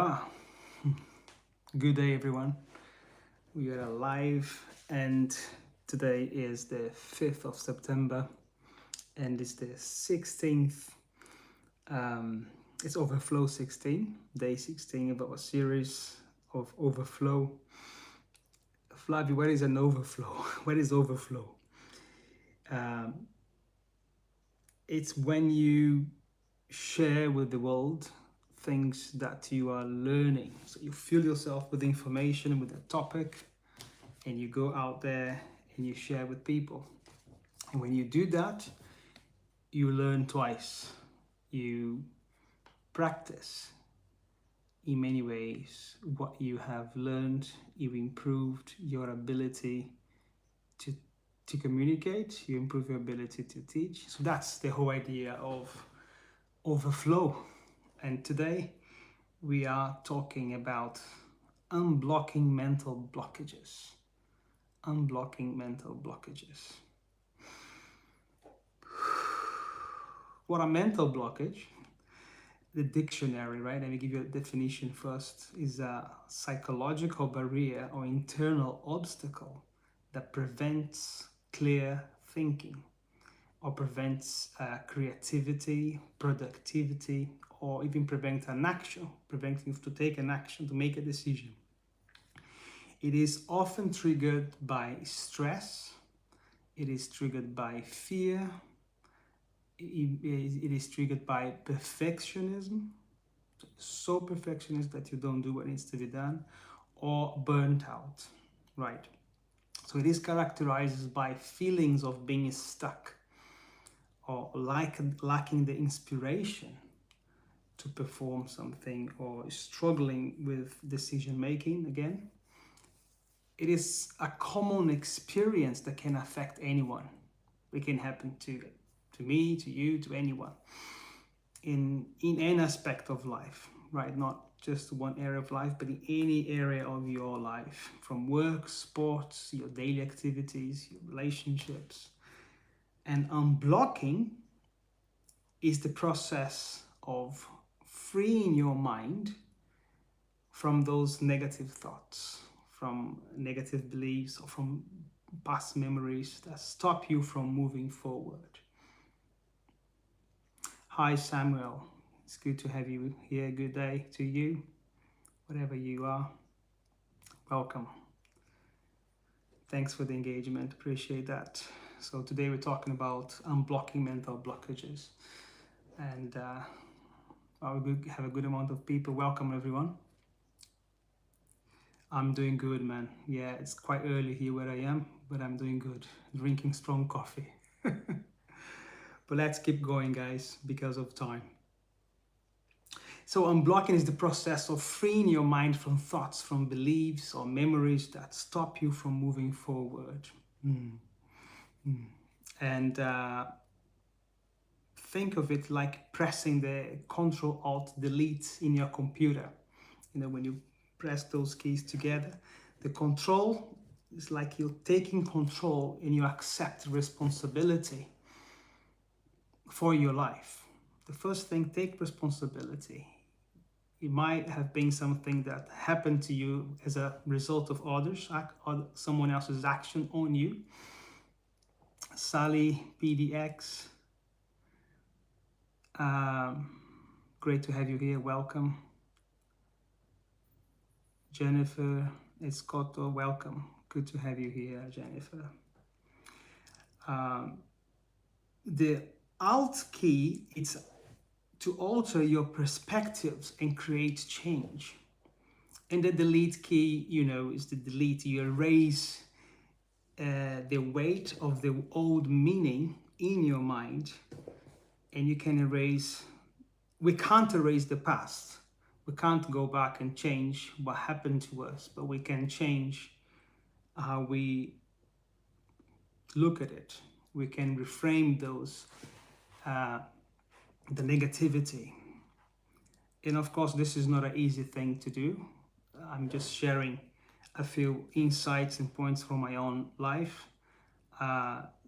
Ah, good day, everyone. We are live, and today is the 5th of September, and it's the 16th. It's Overflow 16, day 16 of our series of Overflow. Flavie, what is an overflow? What is overflow? Um, it's when you share with the world things that you are learning. So you fill yourself with information, with a topic, and you go out there and you share with people. And when you do that, you learn twice. You practice in many ways what you have learned. You improved your ability to, to communicate, you improve your ability to teach. So that's the whole idea of overflow. And today we are talking about unblocking mental blockages. Unblocking mental blockages. What a mental blockage, the dictionary, right? Let me give you a definition first, is a psychological barrier or internal obstacle that prevents clear thinking or prevents creativity, productivity, or even prevent an action, preventing you to take an action, to make a decision. It is often triggered by stress, it is triggered by fear, it is triggered by perfectionism, so perfectionist that you don't do what needs to be done, or burnt out, right? So it is characterized by feelings of being stuck or lacking the inspiration to perform something, or struggling with decision making again. It is a common experience that can affect anyone. It can happen to me, to you, to anyone in any aspect of life, right? Not just one area of life, but in any area of your life, from work, sports, your daily activities, your relationships. And unblocking is the process of freeing your mind from those negative thoughts, from negative beliefs, or from past memories that stop you from moving forward. Hi, Samuel. It's good to have you here. Good day to you, wherever you are. Welcome. Thanks for the engagement. Appreciate that. So today we're talking about unblocking mental blockages, and we have a good amount of people. Welcome, everyone. I'm doing good, man. Yeah, it's quite early here where I am, but I'm doing good. Drinking strong coffee. But let's keep going, guys, because of time. So unblocking is the process of freeing your mind from thoughts, from beliefs or memories that stop you from moving forward. And think of it like pressing the Ctrl Alt Delete in your computer. You know, when you press those keys together, the control is like you're taking control and you accept responsibility for your life. The first thing, take responsibility. It might have been something that happened to you as a result of someone else's action on you. Sally, PDX, great to have you here. Welcome. Jennifer Escoto, welcome. Good to have you here, Jennifer. The Alt key, it's to alter your perspectives and create change. And the Delete key, you know, is the delete. You erase the weight of the old meaning in your mind, and you can erase. We can't erase the past. We can't go back and change what happened to us, but we can change how we look at it. We can reframe those, the negativity. And of course, this is not an easy thing to do. I'm just sharing a few insights and points from my own life.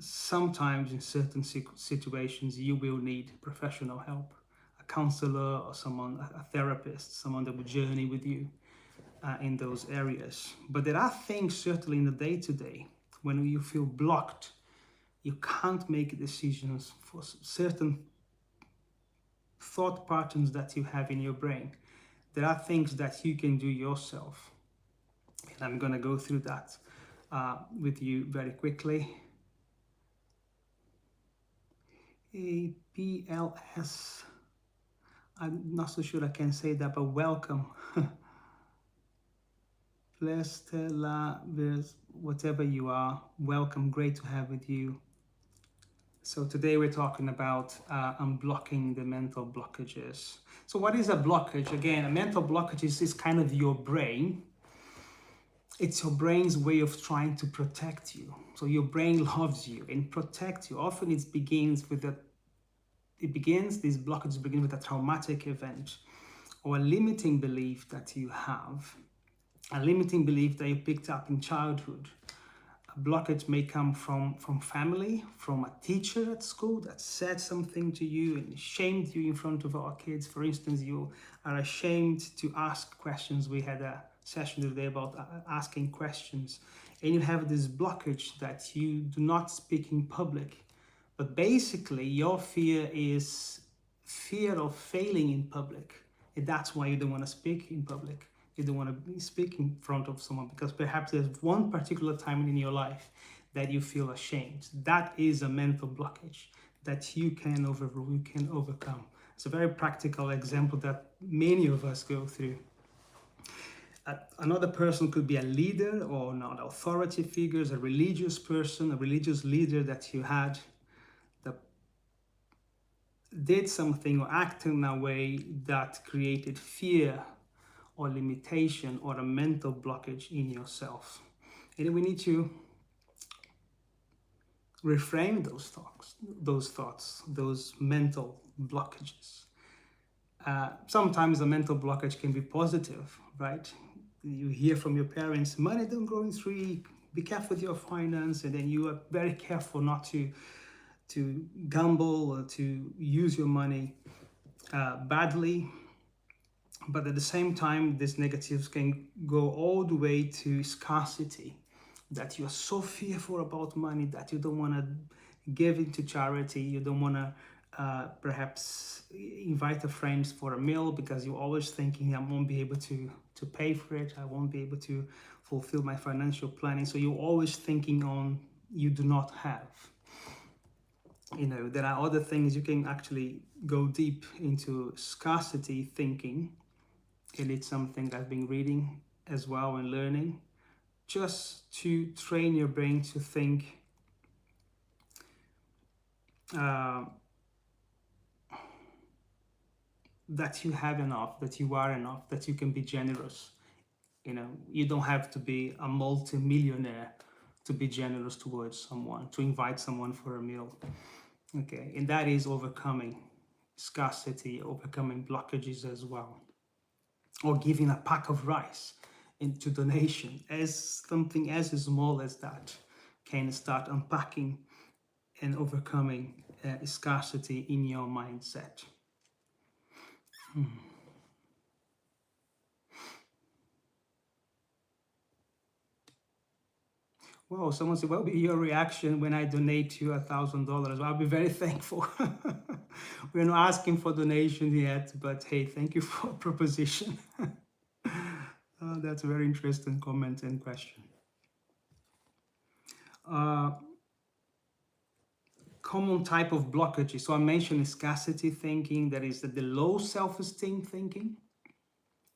Sometimes in certain situations, you will need professional help, a counselor or someone, a therapist, someone that will journey with you in those areas. But there are things certainly in the day-to-day when you feel blocked, you can't make decisions for certain thought patterns that you have in your brain. There are things that you can do yourself. And I'm going to go through that with you very quickly. APLS. I'm not so sure I can say that, but welcome. Stella, whatever you are, welcome. Great to have with you. So today we're talking about unblocking the mental blockages. So what is a blockage? Again, a mental blockage is kind of your brain. It's your brain's way of trying to protect you. So your brain loves you and protects you. Often these blockages begin with a traumatic event or a limiting belief that you have, a limiting belief that you picked up in childhood. A blockage may come from family, from a teacher at school that said something to you and shamed you in front of our kids. For instance, you are ashamed to ask questions. We had a session today about asking questions, and you have this blockage that you do not speak in public. But basically, your fear is fear of failing in public, and that's why you don't want to speak in public. You don't want to speak in front of someone because perhaps there's one particular time in your life that you feel ashamed. That is a mental blockage that you can overrule, you can overcome. It's a very practical example that many of us go through. Another person could be a leader or not authority figures, a religious person, a religious leader that you had that did something or acted in a way that created fear or limitation or a mental blockage in yourself. And we need to reframe those thoughts, those mental blockages. Sometimes a mental blockage can be positive, right? You hear from your parents, money don't grow in tree, be careful with your finance, and then you are very careful not to gamble or to use your money badly. But at the same time, these negatives can go all the way to scarcity, that you are so fearful about money that you don't want to give it to charity, you don't want to perhaps invite a friend for a meal because you're always thinking, I won't be able to pay for it, I won't be able to fulfill my financial planning. So you're always thinking on you do not have. You know, there are other things you can actually go deep into scarcity thinking. And it's something I've been reading as well and learning, just to train your brain to think that you have enough, that you are enough, that you can be generous. You know, you don't have to be a multi-millionaire to be generous towards someone, to invite someone for a meal. Okay, and that is overcoming scarcity, overcoming blockages as well. Or giving a pack of rice into donation, as something as small as that can start unpacking and overcoming scarcity in your mindset. Well, someone said, what will be your reaction when I donate you $1,000? I'll be very thankful. We're not asking for donation yet, but hey, thank you for a proposition. That's a very interesting comment and question. Common type of blockages. So I mentioned scarcity thinking, that is the low self-esteem thinking.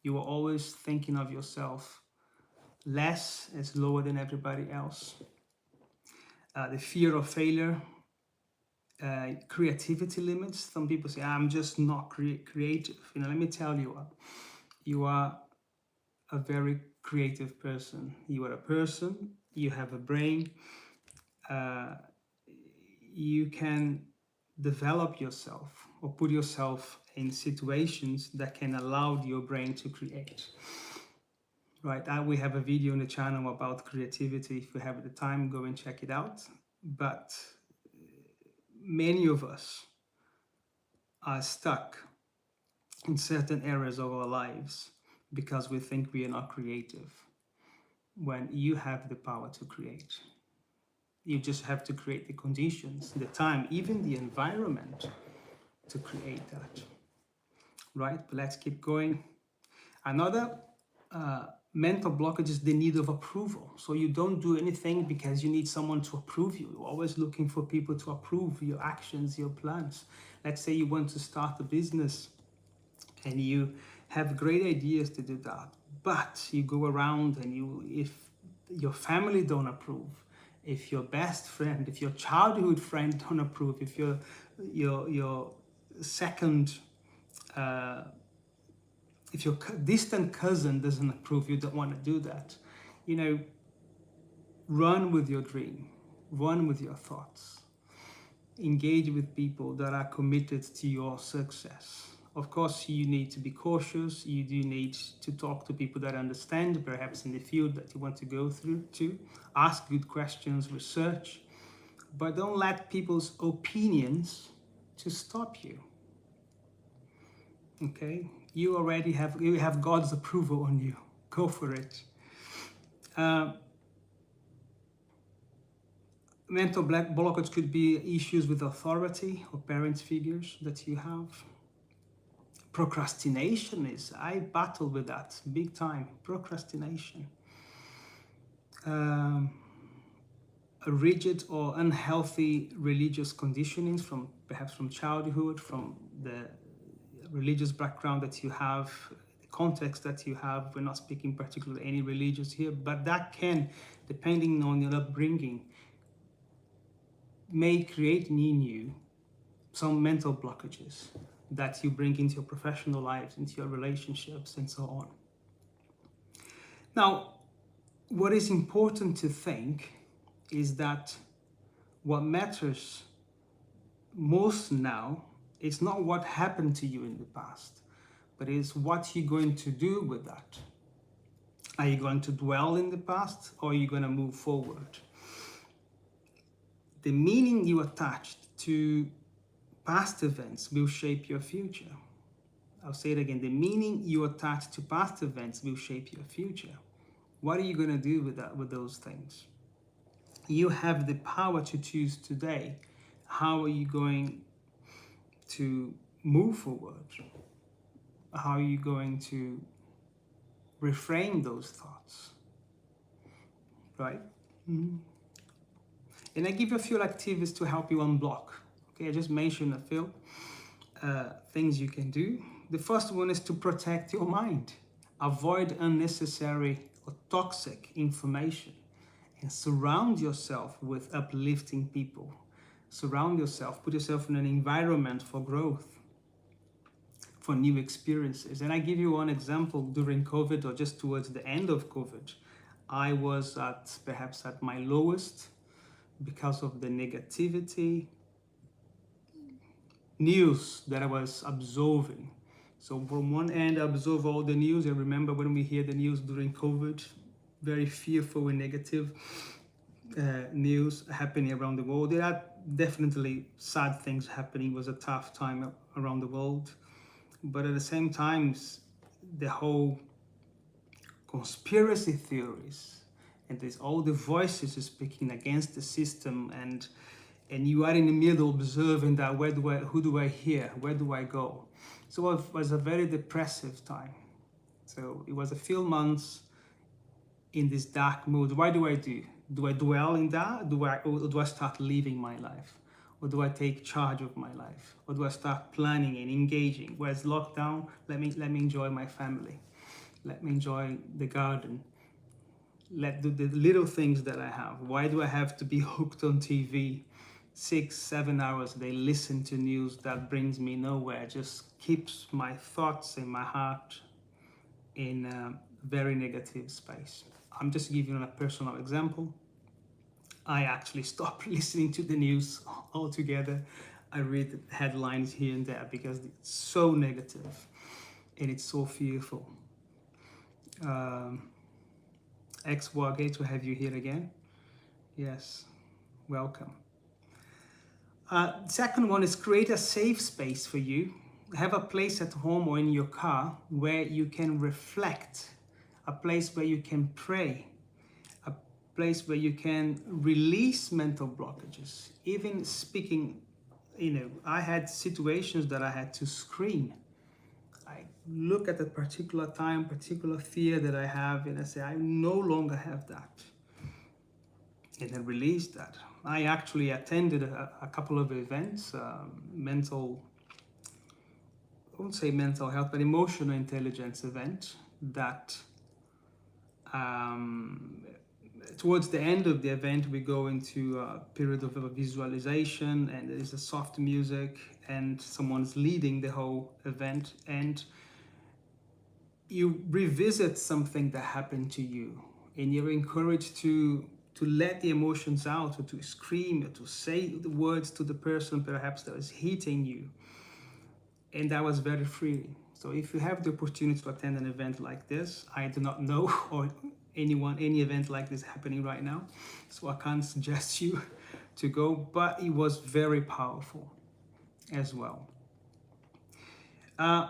You are always thinking of yourself less, as lower than everybody else. The fear of failure, creativity limits. Some people say, I'm just not creative. You know, let me tell you, you are a very creative person. You are a person, you have a brain, you can develop yourself or put yourself in situations that can allow your brain to create. Right, we have a video on the channel about creativity. If you have the time, go and check it out. But many of us are stuck in certain areas of our lives because we think we are not creative, when you have the power to create. You just have to create the conditions, the time, even the environment to create that. Right? But let's keep going. Another mental blockage is the need of approval. So you don't do anything because you need someone to approve you. You're always looking for people to approve your actions, your plans. Let's say you want to start a business and you have great ideas to do that, but you go around and if your family don't approve, if your best friend, if your childhood friend don't approve, if your second if your distant cousin doesn't approve, you don't want to do that. You know, run with your dream, run with your thoughts, engage with people that are committed to your success. Of course, you need to be cautious. You do need to talk to people that understand, perhaps in the field that you want to go through to. Ask good questions, research, but don't let people's opinions to stop you. Okay? You already have God's approval on you. Go for it. Mental blockage could be issues with authority or parent figures that you have. Procrastination I battle with that big time. Procrastination. A rigid or unhealthy religious conditionings perhaps from childhood, from the religious background that you have, the context that you have. We're not speaking particularly any religious here, but that can, depending on your upbringing, may create in you some mental blockages that you bring into your professional lives, into your relationships, and so on. Now, what is important to think is that what matters most now is not what happened to you in the past, but is what you're going to do with that. Are you going to dwell in the past, or are you going to move forward? The meaning you attached to past events will shape your future. I'll say it again. The meaning you attach to past events will shape your future. What are you going to do with those things? You have the power to choose today. How are you going to move forward? How are you going to reframe those thoughts? Right? Mm-hmm. And I give you a few activities to help you unblock. Okay, I just mentioned a few things you can do. The first one is to protect your mind. Avoid unnecessary or toxic information and surround yourself with uplifting people. Surround yourself, put yourself in an environment for growth, for new experiences. And I give you one example. During COVID, or just towards the end of COVID, I was perhaps at my lowest because of the negativity news that I was absorbing. So from one end, I absorb all the news. I remember when we hear the news during COVID, very fearful and negative news happening around the world. There are definitely sad things happening. It was a tough time around the world. But at the same time, the whole conspiracy theories, and there's all the voices speaking against the system, and you are in the middle observing that, who do I hear? Where do I go? So it was a very depressive time. So it was a few months in this dark mood. What do? Do I dwell in that? Or do I start living my life? Or do I take charge of my life? Or do I start planning and engaging? Whereas lockdown, let me enjoy my family. Let me enjoy the garden. Let do the little things that I have. Why do I have to be hooked on TV 6-7 hours a day, listen to news that brings me nowhere, just keeps my thoughts and my heart in a very negative space? I'm just giving you a personal example. I actually stopped listening to the news altogether. I read headlines here and there because it's so negative and it's so fearful. Ex-war, great to have you here again. Yes, welcome. Second one is create a safe space for you have a place at home or in your car where you can reflect, a place where you can pray, a place where you can release mental blockages. Even speaking, I had situations that I had to scream. I look at a particular time, particular fear that I have, and I say, I no longer have that. And then release that. I actually attended a couple of events, I won't say mental health, but emotional intelligence event that towards the end of the event, we go into a period of visualization, and there is a soft music, and someone's leading the whole event, and you revisit something that happened to you, and you're encouraged to let the emotions out, or to scream, or to say the words to the person perhaps that is hitting you. And that was very freeing. So if you have the opportunity to attend an event like this, I do not know or any event like this happening right now, so I can't suggest you to go, but it was very powerful as well.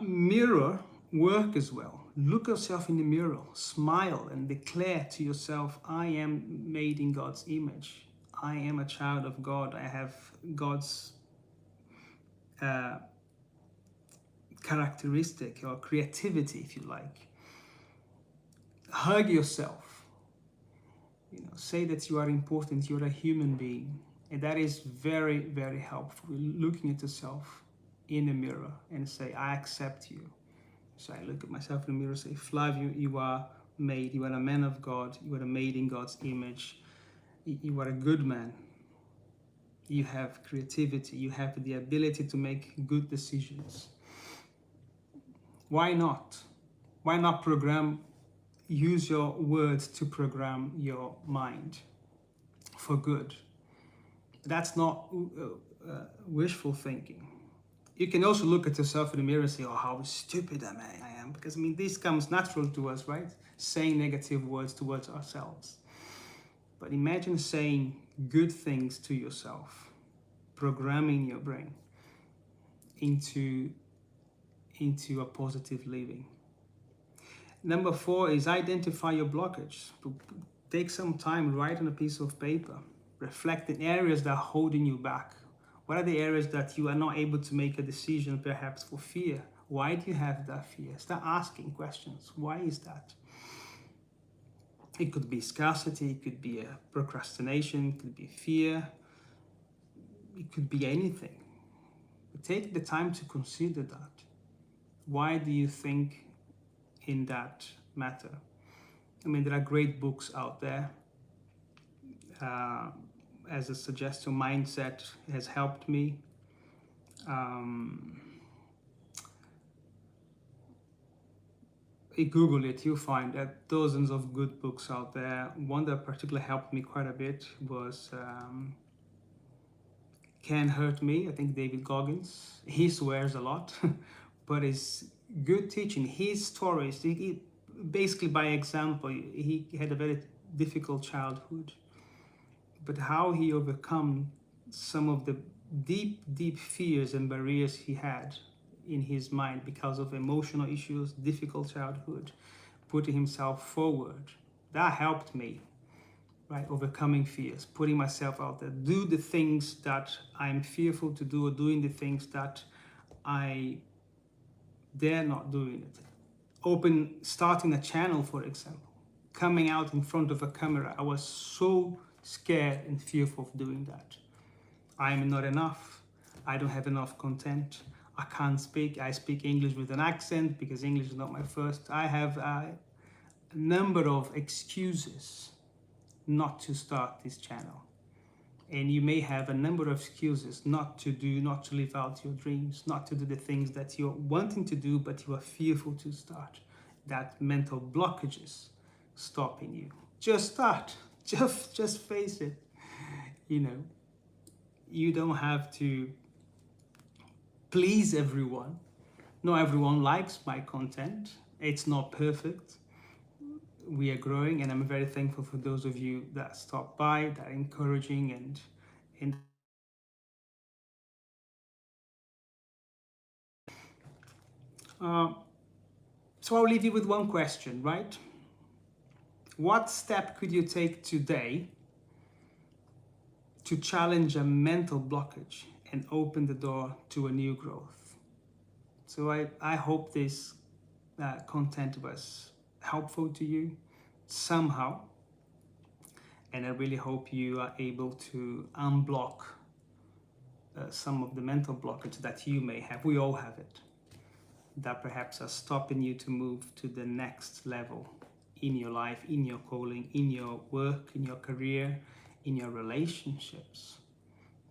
Mirror work as well. Look yourself in the mirror, smile, and declare to yourself, I am made in God's image. I am a child of God. I have God's characteristic or creativity, if you like. Hug yourself. Say that you are important, you're a human being. And that is very, very helpful. Looking at yourself in the mirror and say, I accept you. So I look at myself in the mirror and say, Flavio, you are made, you are a man of God, you are made in God's image. You are a good man. You have creativity, you have the ability to make good decisions. Why not? Why not use your words to program your mind for good? That's not wishful thinking. You can also look at yourself in the mirror and say, oh, how stupid I am. Because this comes natural to us, right? Saying negative words towards ourselves. But imagine saying good things to yourself, programming your brain into a positive living. Number 4 is identify your blockage. Take some time, write on a piece of paper. Reflect in areas that are holding you back. What are the areas that you are not able to make a decision, perhaps for fear? Why do you have that fear? Start asking questions. Why is that? It could be scarcity, it could be a procrastination, it could be fear. It could be anything. But take the time to consider that. Why do you think in that matter? There are great books out there. As a suggestion, Mindset has helped me. Google it, you'll find that dozens of good books out there. One that particularly helped me quite a bit was Can Hurt Me, I think David Goggins. He swears a lot, but it's good teaching. His stories, he basically by example, he had a very difficult childhood, but how he overcome some of the deep fears and barriers he had in his mind because of emotional issues, difficult childhood, putting himself forward. That helped me, right? Overcoming fears, putting myself out there, do the things that I'm fearful to do, or doing the things that I dare not doing it. Starting a channel, for example, coming out in front of a camera. I was so scared and fearful of doing that. I am not enough. I don't have enough content. I can't speak. I speak English with an accent because English is not my first. I have a number of excuses not to start this channel. And you may have a number of excuses not to live out your dreams, not to do the things that you're wanting to do, but you are fearful to start. That mental blockages stopping you. Just start. Just face it. You don't have to please everyone. Not everyone likes my content. It's not perfect. We are growing, and I'm very thankful for those of you that stop by, that are encouraging and So I'll leave you with one question, right? What step could you take today to challenge a mental blockage and open the door to a new growth? So I hope this content was helpful to you somehow. And I really hope you are able to unblock some of the mental blockage that you may have. We all have it. That perhaps are stopping you to move to the next level in your life, in your calling, in your work, in your career, in your relationships.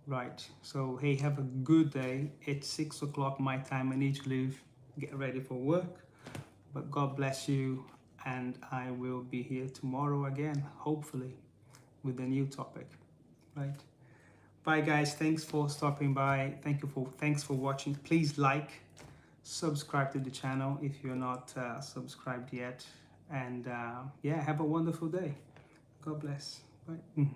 Right. So, hey, have a good day. It's 6 o'clock my time. I need to leave, get ready for work. But God bless you. And I will be here tomorrow again, hopefully, with a new topic. Right. Bye, guys. Thanks for stopping by. Thanks for watching. Please like, subscribe to the channel if you're not subscribed yet. And yeah, have a wonderful day. God bless. Bye.